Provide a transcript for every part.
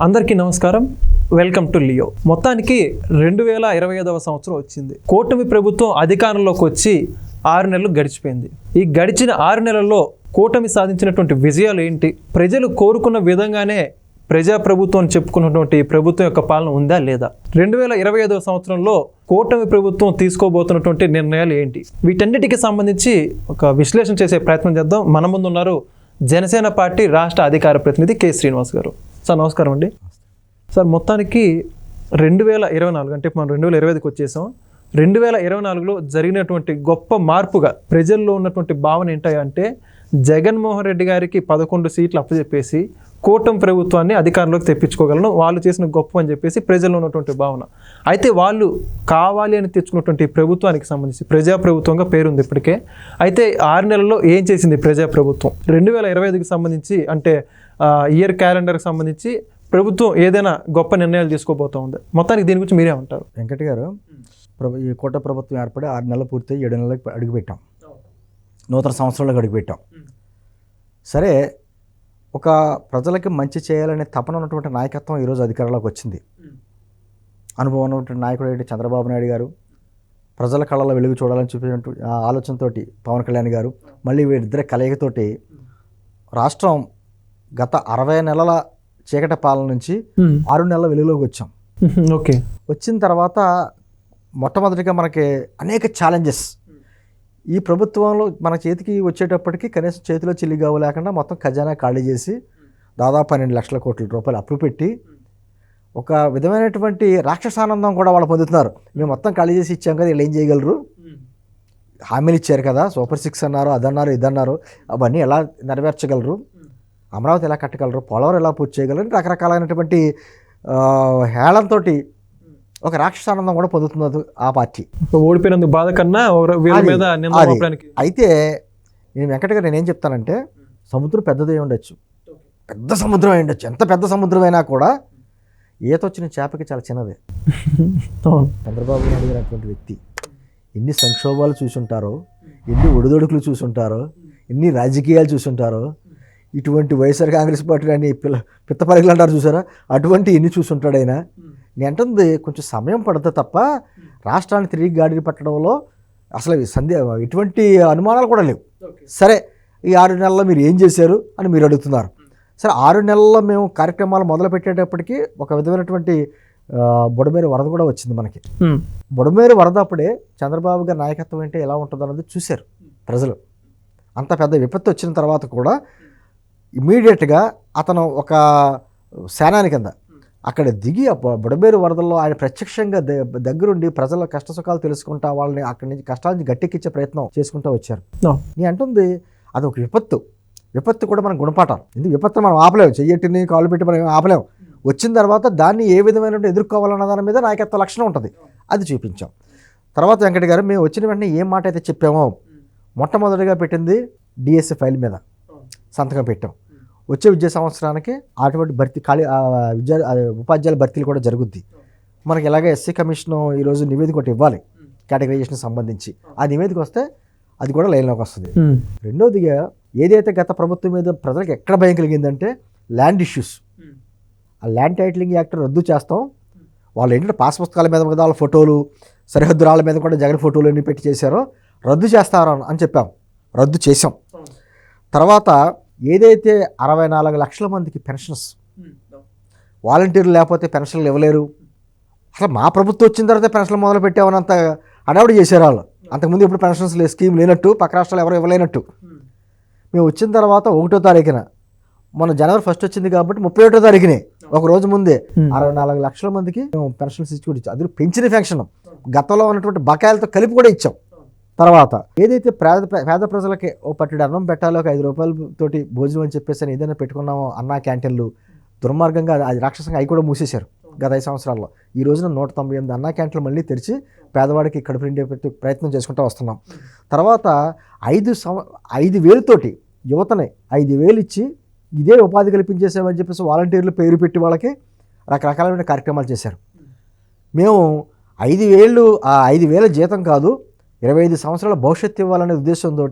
అందరికీ నమస్కారం. Welcome to Leo. మొత్తానికి 2025వ సంవత్సరం వచ్చింది. కూటమి ప్రభుత్వం అధికారంలోకి వచ్చి 6 నెలలు గడిచిపోయింది. ఈ గడిచిన 6 నెలల్లో కూటమి సాధించినటువంటి విజయాలు ఏంటి? ప్రజలు కోరుకున్న విధంగానే ప్రజాప్రభుత్వం చెప్పుకున్నటువంటి ప్రభుత్వం యొక్క పాలన ఉందా లేదా? 2025వ సంవత్సరంలో కూటమి ప్రభుత్వం తీసుకోబోతున్నటువంటి నిర్ణయాలు ఏంటి? వీటన్నిటికీ సంబంధించి ఒక విశ్లేషణ చేసే ప్రయత్నం చేద్దాం. మన ముందు ఉన్నారు జనసేన పార్టీ రాష్ట్ర అధికార ప్రతినిధి కె శ్రీనివాస్ గారు. సార్ నమస్కారం అండి. సార్ మొత్తానికి 2024 అంటే మనం 2025కి వచ్చేసాం. 2024లో జరిగినటువంటి గొప్ప మార్పుగా ప్రజల్లో ఉన్నటువంటి భావన ఏంటంటే జగన్మోహన్ రెడ్డి గారికి 11 సీట్లు అప్పచెప్పేసి కూటమి ప్రభుత్వాన్ని అధికారంలోకి తెప్పించుకోగలను, వాళ్ళు చేసిన గొప్ప అని చెప్పేసి ప్రజల్లో ఉన్నటువంటి భావన. అయితే వాళ్ళు కావాలి అని తెచ్చుకున్నటువంటి ప్రభుత్వానికి సంబంధించి ప్రజాప్రభుత్వంగా పేరుంది ఇప్పటికే. అయితే 6 నెలల్లో ఏం చేసింది ప్రజాప్రభుత్వం? 2025కి సంబంధించి అంటే ఇయర్ క్యాలెండర్కి సంబంధించి ప్రభుత్వం ఏదైనా గొప్ప నిర్ణయాలు తీసుకోబోతూ ఉంది. మొత్తానికి దీని గురించి మీరే ఉంటారు? వెంకట గారు, ఈ కూటమి ప్రభుత్వం ఏర్పడి 6 నెలలు పూర్తయి 7 నెలలకు అడుగుపెట్టాం. నూతన సంవత్సరంలోకి అడుగుపెట్టాం. సరే, ఒక ప్రజలకి మంచి చేయాలనే తపన ఉన్నటువంటి నాయకత్వం ఈరోజు అధికారంలోకి వచ్చింది. అనుభవం ఉన్నటువంటి నాయకుడు ఏంటి చంద్రబాబు నాయుడు గారు, ప్రజల కళలో వెలుగు చూడాలని చూపించినటువంటి ఆలోచనతో పవన్ కళ్యాణ్ గారు, మళ్ళీ వీరిద్దరి కలయికతోటి రాష్ట్రం గత 60 నెలల చీకటి పాలన నుంచి 6 నెలల వెలుగులోకి వచ్చాం. ఓకే. వచ్చిన తర్వాత మొట్టమొదటిగా మనకి అనేక ఛాలెంజెస్ ఈ ప్రభుత్వంలో మన చేతికి వచ్చేటప్పటికి కనీసం చేతిలో చిల్లిగావు లేకుండా మొత్తం ఖజానా ఖాళీ చేసి దాదాపు 12 లక్షల కోట్ల రూపాయలు అప్పు పెట్టి ఒక విధమైనటువంటి రాక్షసానందం కూడా వాళ్ళు పొందుతున్నారు. మేము మొత్తం ఖాళీ చేసి ఇచ్చాం కదా, వీళ్ళు ఏం చేయగలరు, హామీలు ఇచ్చారు కదా, సూపర్ 6 అన్నారు, అదన్నారు, ఇదన్నారు, అవన్నీ ఎలా నెరవేర్చగలరు, అమరావతి ఎలా కట్టగలరు, పోలవరం ఎలా పూర్తి చేయగలరు, రకరకాలైనటువంటి హేళంతో ఒక రాక్షసానందం కూడా పొందుతున్నది ఆ పార్టీ. ఓడిపోయినందుకు బాధ కన్నా అయితే నేను వెంకట గారు నేనేం చెప్తానంటే, సముద్రం పెద్దదే ఉండొచ్చు, పెద్ద సముద్రం అయి ఉండొచ్చు, ఎంత పెద్ద సముద్రం అయినా కూడా ఈత వచ్చిన చేపకి చాలా చిన్నదే. చంద్రబాబు నాయుడు గారు అటువంటి వ్యక్తి ఎన్ని సంక్షోభాలు చూసుంటారో, ఎన్ని ఒడిదొడుకులు చూసుంటారో, ఎన్ని రాజకీయాలు చూసుంటారో, ఇటువంటి వైఎస్ఆర్ కాంగ్రెస్ పార్టీ అని పిత్త పరుగులు అంటారు చూసారా, అటువంటి ఎన్ని చూసుంటాడు ఆయన. నేను అంటుంది కొంచెం సమయం పడతా తప్ప రాష్ట్రాన్ని తిరిగి గాడిని పట్టడంలో అసలు ఎటువంటి అనుమానాలు కూడా లేవు. సరే, ఈ 6 నెలల్లో మీరు ఏం చేశారు అని మీరు అడుగుతున్నారు. సరే, 6 నెలల్లో మేము కార్యక్రమాలు మొదలు పెట్టేటప్పటికి ఒక విధమైనటువంటి బుడమేరు వరద కూడా వచ్చింది మనకి. బుడమేరు వరద అప్పుడే చంద్రబాబు గారి నాయకత్వం అంటే ఎలా ఉంటుందో అన్నది చూశారు ప్రజలు. అంత పెద్ద విపత్తు వచ్చిన తర్వాత కూడా ఇమీడియట్గా అతను ఒక సేనాని కింద అక్కడ దిగి బుడమేరు వరదల్లో ఆయన ప్రత్యక్షంగా దగ్గరుండి ప్రజల కష్టసుఖాలు తెలుసుకుంటా వాళ్ళని అక్కడి నుంచి కష్టాల నుంచి గట్టెక్కించే ప్రయత్నం చేసుకుంటూ వచ్చారు. నేను అంటుంది అది ఒక విపత్తు కూడా మనం గుణపాఠం. ఎందుకు విపత్తు మనం ఆపలేము, చెయ్యటిని కాలు పెట్టి మనం ఆపలేము. వచ్చిన తర్వాత దాన్ని ఏ విధమైన ఎదుర్కోవాలన్న దాని మీద నాయకత్వ లక్షణం ఉంటుంది, అది చూపించాం. తర్వాత వెంకట గారు, మేము వచ్చిన వెంటనే ఏం మాట అయితే చెప్పామో మొట్టమొదటిగా పెట్టింది డిఎస్సి ఫైల్ మీద సంతకం పెట్టాం. వచ్చే విద్యా సంవత్సరానికి అటువంటి భర్తీ ఉపాధ్యాయుల భర్తీలు కూడా జరుగుద్ది. మనకి ఎలాగ ఎస్సీ కమిషన్ ఈరోజు నివేదిక ఒకటి ఇవ్వాలి కేటగరైజేషన్ సంబంధించి. ఆ నివేదిక వస్తే అది కూడా లైన్లోకి వస్తుంది. రెండోదిగా ఏదైతే గత ప్రభుత్వం మీద ప్రజలకు ఎక్కడ భయం కలిగిందంటే ల్యాండ్ ఇష్యూస్, ఆ ల్యాండ్ టైటిలింగ్ యాక్ట్ రద్దు చేస్తాం. వాళ్ళు ఏంటంటే పాస్ పుస్తకాల మీద కదా వాళ్ళ ఫోటోలు, సరిహద్దు రాళ్ళ మీద కూడా జగన్ ఫోటోలు అన్ని పెట్టి చేశారో రద్దు చేస్తారు అని చెప్పాం, రద్దు చేసాం. తర్వాత ఏదైతే 64 లక్షల మందికి పెన్షన్స్, వాలంటీర్లు లేకపోతే పెన్షన్లు ఇవ్వలేరు, అసలు మా ప్రభుత్వం వచ్చిన తర్వాత పెన్షన్లు మొదలు పెట్టామన్నంత అడావిడి చేశారు వాళ్ళు. అంతకుముందు ఇప్పుడు పెన్షన్స్ స్కీమ్ లేనట్టు, పక్క రాష్ట్రాలు ఎవరు ఇవ్వలేనట్టు. మేము వచ్చిన తర్వాత 1వ తారీఖున, మన జనవరి 1 వచ్చింది కాబట్టి 31వ తారీఖునే ఒక రోజు ముందే 64 లక్షల మందికి మేము పెన్షన్స్ ఇచ్చి కూడా ఇచ్చాం. అది పెంచిన పెన్షన్ గతంలో ఉన్నటువంటి బకాయిలతో కలిపి కూడా ఇచ్చాం. తర్వాత ఏదైతే పేద ప్రజలకి ఓ పట్టెడు అన్నం పెట్టాలో, ఒక 5 రూపాయలతోటి భోజనం అని చెప్పేసి ఏదైనా పెట్టుకున్నామో అన్నా క్యాంటీన్లు, దుర్మార్గంగా అది రాక్షసంగా అవి కూడా మూసేశారు గత 5 సంవత్సరాల్లో. ఈ రోజున 198 అన్నా క్యాంటీన్లు మళ్ళీ తెరిచి పేదవాడికి కడుపు నిండే ప్రయత్నం చేసుకుంటూ వస్తున్నాం. తర్వాత 5,000తోటి యువతని 5,000 ఇచ్చి ఇదే ఉపాధి కల్పించేసామని చెప్పేసి వాలంటీర్లు పేరు పెట్టి వాళ్ళకి రకరకాలైన కార్యక్రమాలు చేశారు. మేము 5,000 ఆ 5,000 జీతం కాదు, 25 సంవత్సరాల భవిష్యత్తు ఇవ్వాలనే ఉద్దేశంతో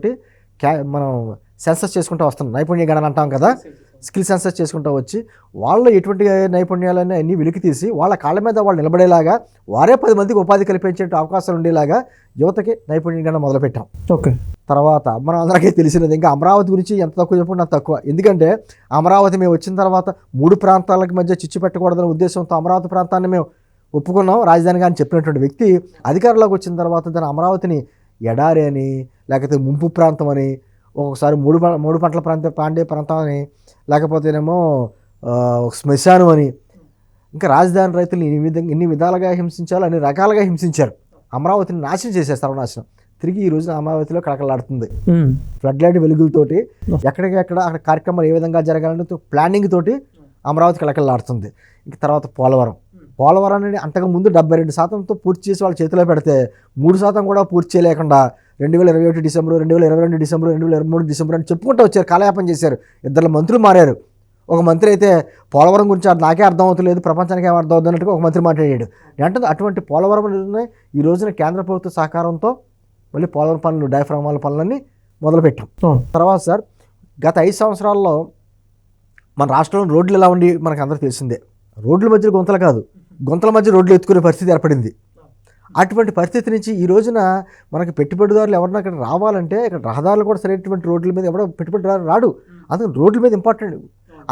మనం సెన్సస్ చేసుకుంటూ వస్తున్నాం. నైపుణ్య గణన అంటాం కదా, స్కిల్ సెన్సస్ చేసుకుంటూ వచ్చి వాళ్ళ ఎటువంటి నైపుణ్యాలన్నీ అన్నీ వెలికి తీసి వాళ్ళ కాళ్ళ మీద వాళ్ళు నిలబడేలాగా వారే 10 మందికి ఉపాధి కల్పించే అవకాశాలు ఉండేలాగా యువతకి నైపుణ్యంగా మొదలుపెట్టాం. ఓకే. తర్వాత మనం అందరికీ తెలిసినది, ఇంకా అమరావతి గురించి ఎంత తక్కువ చెప్పుకున్నా తక్కువ. ఎందుకంటే అమరావతి మేము వచ్చిన తర్వాత 3 ప్రాంతాలకు మధ్య చిచ్చు పెట్టకూడదనే ఉద్దేశంతో అమరావతి ప్రాంతాన్ని మేము ఒప్పుకున్నాం రాజధానిగా అని చెప్పినటువంటి వ్యక్తి అధికారంలోకి వచ్చిన తర్వాత దాని అమరావతిని ఎడారి అని, లేకపోతే ముంపు ప్రాంతం అని, ఒక్కొక్కసారి మూడు పంటల ప్రాంతం అని, లేకపోతేనేమో శ్మశానం అని, ఇంకా రాజధాని రైతులు ఇన్ని విధాలుగా హింసించాలో అన్ని రకాలుగా హింసించారు. అమరావతిని నాశనం చేశారు, సర్వనాశనం. తిరిగి ఈ రోజున అమరావతిలో కళకళలాడుతుంది. ఫ్లడ్ లైట్ వెలుగులతోటి ఎక్కడికెక్కడ అక్కడ కార్యక్రమాలు ఏ విధంగా జరగాలని ప్లానింగ్ తోటి అమరావతి కళకళలాడుతుంది. ఇంక తర్వాత పోలవరాన్ని అంతకు ముందు 72% పూర్తి చేసి వాళ్ళ చేతిలో పెడితే 3% కూడా పూర్తి చేయలేకుండా 2021 డిసెంబర్, 2022 డిసెంబర్, 2023 డిసెంబర్ అని చెప్పుకుంటూ వచ్చారు, కాలయాపన చేశారు. 2 మంత్రులు మారారు. ఒక మంత్రి అయితే పోలవరం గురించి నాకే అర్థం అవుతలేదు, ప్రపంచానికి ఏం అర్థం అవుతున్నట్టుగా ఒక మంత్రి మాట్లాడాడు. అంటే అటువంటి పోలవరం ఈ రోజున కేంద్ర ప్రభుత్వ సహకారంతో మళ్ళీ పోలవరం పనులు, డయాఫ్రామాల పనులన్నీ మొదలుపెట్టాం. తర్వాత సార్, గత 5 సంవత్సరాల్లో మన రాష్ట్రంలో రోడ్లు ఎలా ఉండి మనకు అందరూ తెలిసిందే. రోడ్ల మధ్య గుంతలు కాదు, గుంతల మధ్య రోడ్లు ఎత్తుకునే పరిస్థితి ఏర్పడింది. అటువంటి పరిస్థితి నుంచి ఈ రోజున మనకి పెట్టుబడిదారులు ఎవరన్నా ఇక్కడ రావాలంటే ఇక్కడ రహదారులు కూడా సరైనటువంటి రోడ్ల మీద ఎవడో పెట్టుబడిదారు రాడు. అందుకని రోడ్ల మీద ఇంపార్టెంట్.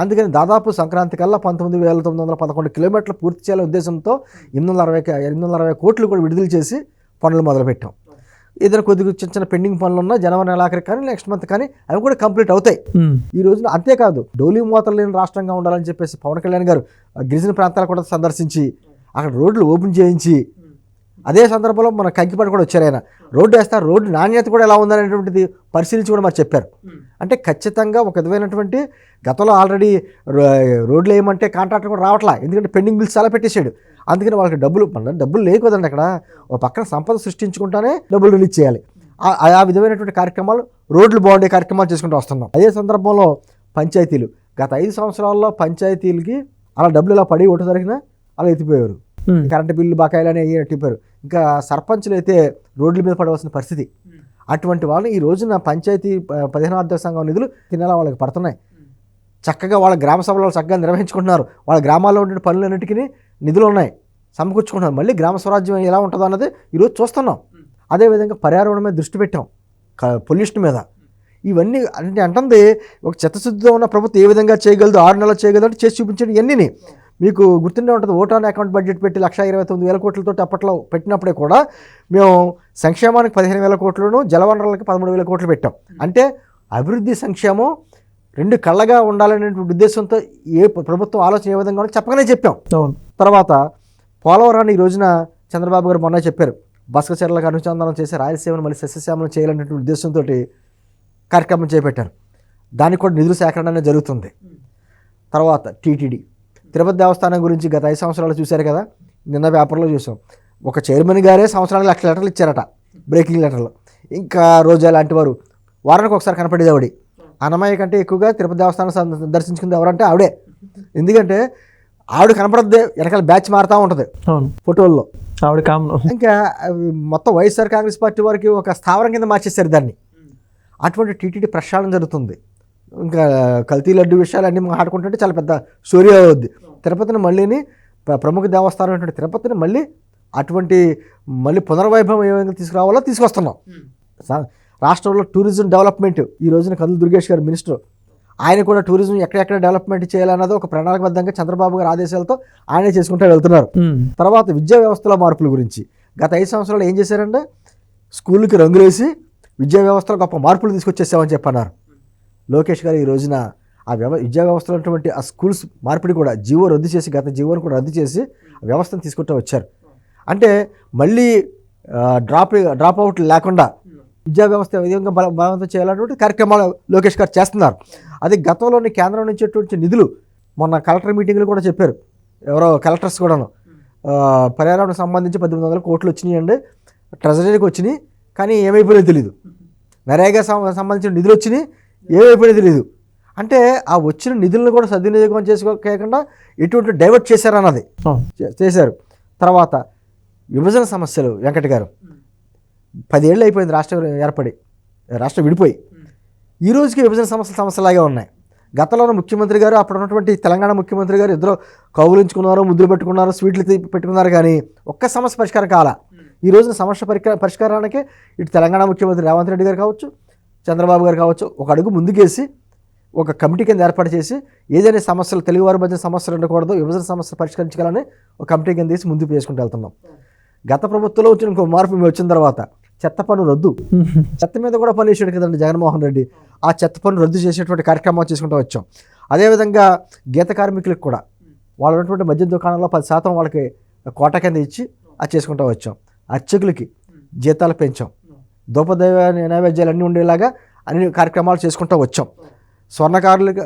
అందుకని దాదాపు సంక్రాంతి కల్లా 19,911 కిలోమీటర్లు పూర్తి చేయాలనే ఉద్దేశంతో 860 కోట్లు కూడా విడుదల చేసి పనులు మొదలుపెట్టాం. ఏదైనా కొద్దిగా చిన్న పెండింగ్ పనులు ఉన్నా జనవరి నెలాఖరికి కానీ నెక్స్ట్ మంత్ కానీ అవి కూడా కంప్లీట్ అవుతాయి ఈ రోజున. అంతేకాదు, డోలీ మూతలు లేని రాష్ట్రంగా ఉండాలని చెప్పేసి పవన్ కళ్యాణ్ గారు గిరిజన ప్రాంతాలు కూడా సందర్శించి అక్కడ రోడ్లు ఓపెన్ చేయించి, అదే సందర్భంలో మన కంకిపాడు కూడా వచ్చారు ఆయన. రోడ్డు వేస్తారు, రోడ్డు నాణ్యత కూడా ఎలా ఉందనేటువంటిది పరిశీలించి కూడా మరి చెప్పారు. అంటే ఖచ్చితంగా ఒక విధమైనటువంటి గతంలో ఆల్రెడీ రోడ్లు వేయమంటే కాంట్రాక్టర్ కూడా రావట్లా, ఎందుకంటే పెండింగ్ బిల్స్ చాలా పెట్టేశాడు. అందుకని వాళ్ళకి డబ్బులు లేకపోదండి. అక్కడ ఒక పక్కన సంపద సృష్టించుకుంటానే డబ్బులు రిలీజ్ చేయాలి. ఆ విధమైనటువంటి కార్యక్రమాలు, రోడ్లు బాగుండే కార్యక్రమాలు చేసుకుంటూ వస్తున్నాం. అదే సందర్భంలో పంచాయతీలు, గత 5 సంవత్సరాల్లో పంచాయతీలకి అలా డబ్బులు ఇలా పడి ఒకటి జరిగినా అలా ఎత్తిపోయారు. Current bill బకాయిలని ఎత్తిపోయారు. ఇంకా సర్పంచులు అయితే రోడ్ల మీద పడవలసిన పరిస్థితి. అటువంటి వాళ్ళు ఈ రోజున పంచాయతీ 15వ ఆర్థిక సంఘం నిధులు తినేలా వాళ్ళకి పడుతున్నాయి. చక్కగా వాళ్ళ గ్రామ సభలో చక్కగా నిర్వహించుకుంటున్నారు. వాళ్ళ గ్రామాల్లో ఉండే పనులన్నిటికీ నిధులు ఉన్నాయి, సమకూర్చుకుంటున్నారు. మళ్ళీ గ్రామ స్వరాజ్యం ఎలా ఉంటుందో అన్నది ఈరోజు చూస్తున్నాం. అదేవిధంగా పర్యావరణం మీద దృష్టి పెట్టాం, పొల్యూషన్ మీద. ఇవన్నీ అంటుంది ఒక చిత్తశుద్ధితో ఉన్న ప్రభుత్వం ఏ విధంగా చేయగలదు, 6 నెలలు చేయగలదు అంటే చేసి చూపించండి. ఇవన్నీ మీకు గుర్తుండే ఉంటుంది. ఓట్ ఆన్ అకౌంట్ బడ్జెట్ పెట్టి 1,29,000 కోట్లతో అప్పట్లో పెట్టినప్పుడే కూడా మేము సంక్షేమానికి 15,000 కోట్లను, జలవనరులకి 13,000 కోట్లు పెట్టాం. అంటే అభివృద్ధి సంక్షేమం 2 కళ్ళగా ఉండాలనేటువంటి ఉద్దేశంతో ఏ ప్రభుత్వం ఆలోచన ఏ విధంగా ఉందో చెప్పగానే చెప్పాం. తర్వాత పోలవరాన్ని ఈ రోజున చంద్రబాబు గారు మొన్న చెప్పారు, బసక చర్యలకు అనుసంధానం చేసి రాయలసీమను మళ్ళీ సస్యశ్యామలం చేయాలనేటువంటి ఉద్దేశంతో కార్యక్రమం చేపట్టారు. దానికి కూడా నిధుల సేకరణ అనేది జరుగుతుంది. తర్వాత టీటీడీ, తిరుపతి దేవస్థానం గురించి గత 5 సంవత్సరాలు చూశారు కదా, నిన్న పేపర్లో చూసాం. ఒక చైర్మన్ గారే సంవత్సరానికి 1,00,000 లెటర్లు ఇచ్చారట, బ్రేకింగ్ లెటర్లు. ఇంకా రోజా లాంటి వారు వారానికి ఒకసారి కనపడేది ఆవిడ. అన్నమయ్య కంటే ఎక్కువగా తిరుపతి దేవస్థానం దర్శించుకుంది ఎవరంటే ఆవిడే. ఎందుకంటే ఆవిడ కనపడద్దే, వెనకాల బ్యాచ్ మారుతూ ఉంటుంది ఫోటోల్లో. ఆవిడ కామన్. ఇంకా మొత్తం వైఎస్ఆర్ కాంగ్రెస్ పార్టీ వారికి ఒక స్థావరం కింద మార్చేశారు దాన్ని. అటువంటి టీటీడీ ప్రక్షాళన జరుగుతుంది. ఇంకా కల్తీ లడ్డు విషయాలు అన్నీ మాట్లాడుకుంటుంటే చాలా పెద్ద స్టోరీ అవుద్ది. తిరుపతిని మళ్ళీని ప్రముఖ దేవస్థానం అటువంటి తిరుపతిని మళ్ళీ పునర్వైభవం ఏ విధంగా తీసుకురావాలో తీసుకొస్తున్నాం. రాష్ట్రంలో టూరిజం డెవలప్మెంట్ ఈ రోజున కందుల దుర్గేష్ గారు మినిస్టర్, ఆయన కూడా టూరిజం ఎక్కడెక్కడ డెవలప్మెంట్ చేయాలన్నది ఒక ప్రణాళికబద్ధంగా చంద్రబాబు గారి ఆదేశాలతో ఆయనే చేసుకుంటూ వెళ్తున్నారు. తర్వాత విద్యా వ్యవస్థల మార్పుల గురించి గత 5 సంవత్సరాలు ఏం చేశారంటే స్కూళ్ళకి రంగులేసి విద్యా వ్యవస్థలో గొప్ప మార్పులు తీసుకొచ్చేసామని చెప్పన్నారు లోకేష్ గారు. ఈ రోజున ఆ విద్యా వ్యవస్థలో ఉన్నటువంటి ఆ స్కూల్స్ మార్పిడి కూడా గత జీవోను కూడా రద్దు చేసి ఆ వ్యవస్థను తీసుకుంటూ వచ్చారు. అంటే మళ్ళీ డ్రాప్ అవుట్ లేకుండా విద్యా వ్యవస్థ ఏ విధంగా బలవంతం చేయాలన్నటువంటి కార్యక్రమాలు లోకేష్ గారు చేస్తున్నారు. అది గతంలోని కేంద్రం నుంచి వచ్చే నిధులు మొన్న కలెక్టర్ మీటింగ్లు కూడా చెప్పారు, ఎవరో కలెక్టర్స్ కూడాను. పర్యావరణకు సంబంధించి 1,800 కోట్లు వచ్చినాయండి, ట్రెజరీకి వచ్చినాయి, కానీ ఏమైపోయినా తెలియదు. నరేగా సంబంధించిన నిధులు వచ్చినాయి, ఏమైపోయినా తెలియదు. అంటే ఆ వచ్చిన నిధులను కూడా సద్వినియోగం చేసుకోకుండా ఎటువంటి డైవర్ట్ చేశారన్నది చేశారు. తర్వాత విభజన సమస్యలు, వెంకట గారు 10 ఏళ్ళు అయిపోయింది రాష్ట్రం విడిపోయి. ఈ రోజుకి విభజన సమస్యలాగే ఉన్నాయి. గతంలో ముఖ్యమంత్రి గారు అప్పుడు ఉన్నటువంటి తెలంగాణ ముఖ్యమంత్రి గారు ఇద్దరు కౌగులించుకున్నారు, ముద్దులు పెట్టుకున్నారు, స్వీట్లు పెట్టుకున్నారు, కానీ ఒక్క సమస్య పరిష్కారం కాలా. ఈ రోజున సమస్య పరిష్కారానికి ఇటు తెలంగాణ ముఖ్యమంత్రి రేవంత్ రెడ్డి గారు కావచ్చు, చంద్రబాబు గారు కావచ్చు, ఒక అడుగు ముందుకేసి ఒక కమిటీ కింద ఏర్పాటు చేసి ఏదైనా సమస్యలు, తెలుగువారి మధ్య సమస్యలు ఉండకూడదు, విభజన సమస్యలు పరిష్కరించాలని ఒక కమిటీ కింద వేసి ముందుకు వేసుకుంటూ వెళ్తున్నాం. గత ప్రభుత్వంలో వచ్చిన ఇంకో మార్పు మేము వచ్చిన తర్వాత చెత్త పన్ను రద్దు, చెత్త మీద కూడా పన్ను వేసాడు కదండి జగన్మోహన్ రెడ్డి. ఆ చెత్త పన్ను రద్దు చేసేటువంటి కార్యక్రమాలు చేసుకుంటూ వచ్చాం. అదేవిధంగా గీత కార్మికులకు కూడా వాళ్ళు ఉన్నటువంటి మద్యం దుకాణాల్లో 10% వాళ్ళకి కోట కింద ఇచ్చి అది చేసుకుంటూ వచ్చాం. అర్చకులకి జీతాలు పెంచాం. దూపదైవ నైవేద్యాలు అన్నీ ఉండేలాగా అన్ని కార్యక్రమాలు చేసుకుంటూ వచ్చాం. స్వర్ణకారులకి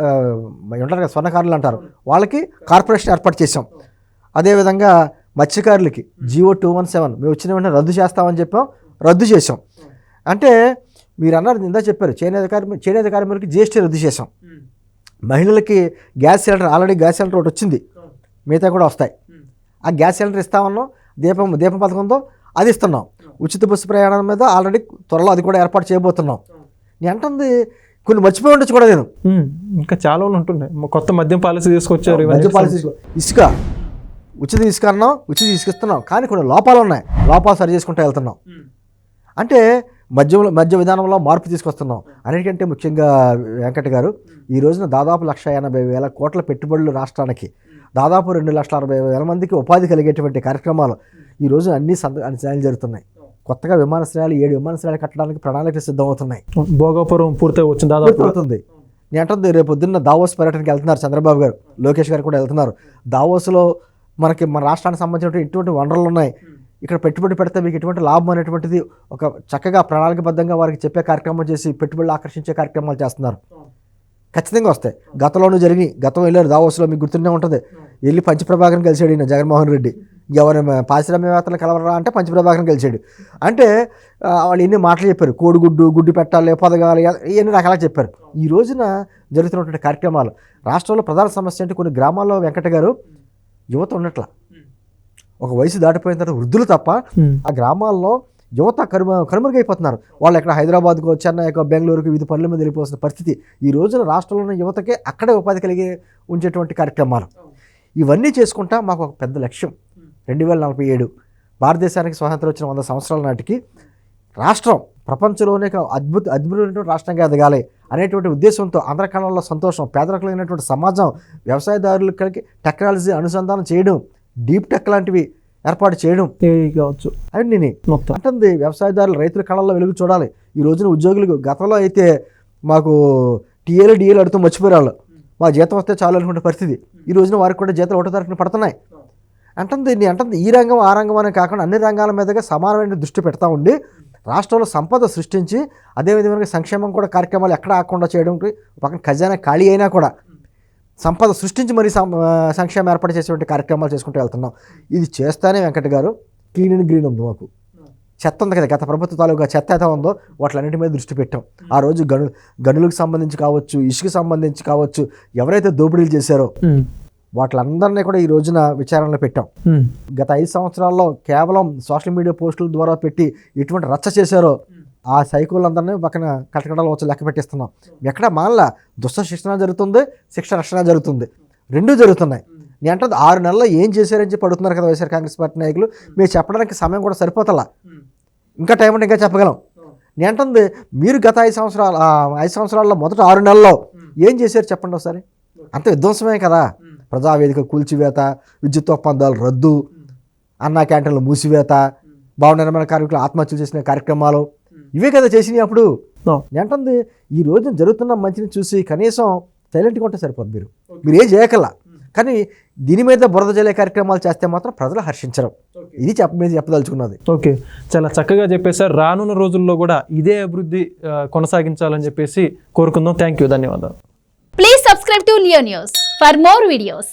ఉంటారు కదా, స్వర్ణకారులు అంటారు, వాళ్ళకి కార్పొరేషన్ ఏర్పాటు చేసాం. అదేవిధంగా మత్స్యకారులకి GO 217 మేము వచ్చిన వెంటనే రద్దు చేస్తామని చెప్పాం, రద్దు చేసాం. అంటే మీరు అన్నారు, ఇందా చెప్పారు, చేనేత కార్మికులకి GST రద్దు చేసాం. మహిళలకి gas cylinder, already gas cylinder ఒకటి వచ్చింది, మిగతా కూడా వస్తాయి. ఆ గ్యాస్ సిలిండర్ ఇస్తామన్నాం. దీపం పథకంతో అది ఇస్తున్నాం. ఉచిత బస్సు ప్రయాణం మీద ఆల్రెడీ త్వరలో అది కూడా ఏర్పాటు చేయబోతున్నాం. నేను అంటుంది కొన్ని మర్చిపోయి ఉండొచ్చు కూడా నేను, ఇంకా చాలా ఉంటున్నాయి. కొత్త మద్యం పాలసీ తీసుకొచ్చారు. మద్యం పాలసీ, ఇసుక ఉచిత ఇసుక అన్నాం, ఉచిత ఇసుక ఇస్తున్నాం, కానీ కొన్ని లోపాలు ఉన్నాయి, లోపాలు సరి చేసుకుంటూ వెళ్తున్నాం. అంటే మద్య విధానంలో మార్పు తీసుకొస్తున్నాం. అన్నిటికంటే ముఖ్యంగా వెంకట గారు, ఈ రోజున దాదాపు 1,80,000 కోట్ల పెట్టుబడులు రాష్ట్రానికి, దాదాపు 2,60,000 మందికి ఉపాధి కలిగేటువంటి కార్యక్రమాలు ఈ రోజు అన్ని సాయాలు జరుగుతున్నాయి. కొత్తగా విమానాశ్రయాలు 7 విమానాశ్రయాలు కట్టడానికి ప్రణాళికలు సిద్ధమవుతున్నాయి. భోగాపురం పూర్తి వచ్చిన దాదాపు అవుతుంది. నేను అంటుంది రేపు పొద్దున్న దావోస్ పర్యటనకి వెళ్తున్నారు చంద్రబాబు గారు, లోకేష్ గారు కూడా వెళ్తున్నారు. దావోస్లో మన రాష్ట్రానికి సంబంధించిన ఎటువంటి వనరులు ఉన్నాయి, ఇక్కడ పెట్టుబడి పెడితే మీకు ఎటువంటి లాభం అనేటువంటిది ఒక చక్కగా ప్రణాళికబద్ధంగా వారికి చెప్పే కార్యక్రమం చేసి పెట్టుబడులు ఆకర్షించే కార్యక్రమాలు చేస్తున్నారు. ఖచ్చితంగా వస్తాయి. గతంలోనూ జరిగి, గతం వెళ్ళారు దావోస్లో, మీకు గుర్తుండే ఉంటుంది. వెళ్ళి పంచప్రభాకర్ని కలిసాడు ఈయన జగన్మోహన్ రెడ్డి. ఎవరైనా పారిశ్రామికవేత్తలు కలవరా అంటే పంచప్రభాకర్ని కలిసాడు. అంటే వాళ్ళు ఎన్ని మాటలు చెప్పారు, కోడిగుడ్డు, గుడ్డు పెట్టాలి, పొదగాలి, ఇవన్నీ రకాలుగా చెప్పారు. ఈ రోజున జరుగుతున్నటువంటి కార్యక్రమాలు, రాష్ట్రంలో ప్రధాన సమస్య అంటే కొన్ని గ్రామాల్లో వెంకట గారు యువత ఉన్నట్ల, ఒక వయసు దాటిపోయిన తర్వాత వృద్ధులు తప్ప ఆ గ్రామాల్లో యువత కనుమరుగైపోతున్నారు. వాళ్ళు ఎక్కడ హైదరాబాద్కో, చెన్నైకో, బెంగళూరుకు వివిధ పనుల మీద వెళ్ళిపోతున్న పరిస్థితి. ఈ రోజున రాష్ట్రంలో ఉన్న యువతకే అక్కడే ఉపాధి కలిగి ఉంచేటువంటి కార్యక్రమాలు ఇవన్నీ చేసుకుంటా మాకు ఒక పెద్ద లక్ష్యం. 2047 భారతదేశానికి స్వాతంత్రం వచ్చిన 100 సంవత్సరాల నాటికి రాష్ట్రం ప్రపంచంలోనే అద్భుతమైనటువంటి రాష్ట్రంగా ఎదగాలి అనేటువంటి ఉద్దేశంతో ఆంధ్రకాలంలో సంతోషం, పేదరికమైనటువంటి సమాజం, వ్యవసాయదారులకి టెక్నాలజీ అనుసంధానం చేయడం, డీప్ టెక్ లాంటివి ఏర్పాటు చేయడం కావచ్చు. అవి నేను అంటుంది వ్యవసాయదారులు, రైతుల కళల్లో వెలుగు చూడాలి. ఈ రోజున ఉద్యోగులకు, గతంలో అయితే మాకు టీఏలు అడుతూ మర్చిపోయారు వాళ్ళు, మా జీతం వస్తే చాలు అనుకునే పరిస్థితి. ఈ రోజున వారికి కూడా జీతాలు 1వ తారీఖున పడుతున్నాయి. అంటుంది ఈ రంగం ఆ రంగం అనే కాకుండా అన్ని రంగాల మీదుగా సమానమైన దృష్టి పెడతా ఉండి రాష్ట్రంలో సంపద సృష్టించి, అదేవిధంగా సంక్షేమం కూడా కార్యక్రమాలు ఎక్కడ ఆకుండా చేయడానికి, పక్కన ఖజానా ఖాళీ అయినా కూడా సంపద సృష్టించి మరీ సంక్షేమం ఏర్పాటు చేసేటువంటి కార్యక్రమాలు చేసుకుంటూ వెళ్తున్నాం. ఇది చేస్తానే వెంకట గారు క్లీన్ అండ్ గ్రీన్ ఉంది. మాకు చెత్త ఉంది కదా, గత ప్రభుత్వ తాలూకా చెత్త అయితే ఉందో వాటిలన్నింటి మీద దృష్టి పెట్టాం. ఆ రోజు గనులకు సంబంధించి కావచ్చు, ఇసుకు సంబంధించి కావచ్చు, ఎవరైతే దోపిడీలు చేశారో వాటిలందరినీ కూడా ఈ రోజున విచారణలో పెట్టాం. గత 5 సంవత్సరాల్లో కేవలం సోషల్ మీడియా పోస్టుల ద్వారా పెట్టి ఎటువంటి రచ్చ చేశారో ఆ సైకోలందరినీ పక్కన కటకటాలు వచ్చి లెక్క పెట్టిస్తున్నాం. ఎక్కడ మానలా దుష్ట శిక్షణ జరుగుతుంది, శిక్ష రక్షణ జరుగుతుంది, రెండూ జరుగుతున్నాయి. నేను అంటే 6 నెలల్లో ఏం చేశారని చెప్పి అడుగుతున్నారు కదా వైఎస్ఆర్ కాంగ్రెస్ పార్టీ నాయకులు. మీరు చెప్పడానికి సమయం కూడా సరిపోతలా, ఇంకా టైం అంటే ఇంకా చెప్పగలం. నేను అంటుంది మీరు గత 5 సంవత్సరాల్లో మొదట 6 నెలల్లో ఏం చేశారు చెప్పండి ఒకసారి. అంత విధ్వంసమే కదా. ప్రజావేదిక కూల్చివేత, విద్యుత్ ఒప్పందాలు రద్దు, అన్నా క్యాంటీన్లు మూసివేత, భవన నిర్మాణ కార్మికులు ఆత్మహత్యలు చేసిన కార్యక్రమాలు, ఇవే కదా చేసినాయి అప్పుడు. ఏంటంది ఈ రోజున జరుగుతున్న మంచిని చూసి కనీసం సైలెంట్గా ఉంటే సరిపోదు. మీరు ఏం చేయకల్లా, కానీ దీని మీద బురద జల్లే కార్యక్రమాలు చేస్తే మాత్రం ప్రజలు హర్షించరు. ఇది చెప్పదలుచుకున్నది. ఓకే, చాలా చక్కగా చెప్పేశారు. రానున్న రోజుల్లో కూడా ఇదే అభివృద్ధి కొనసాగించాలని చెప్పేసి కోరుకుందాం. థ్యాంక్ యూ, ధన్యవాదాలు. Please subscribe to Leo News for more videos.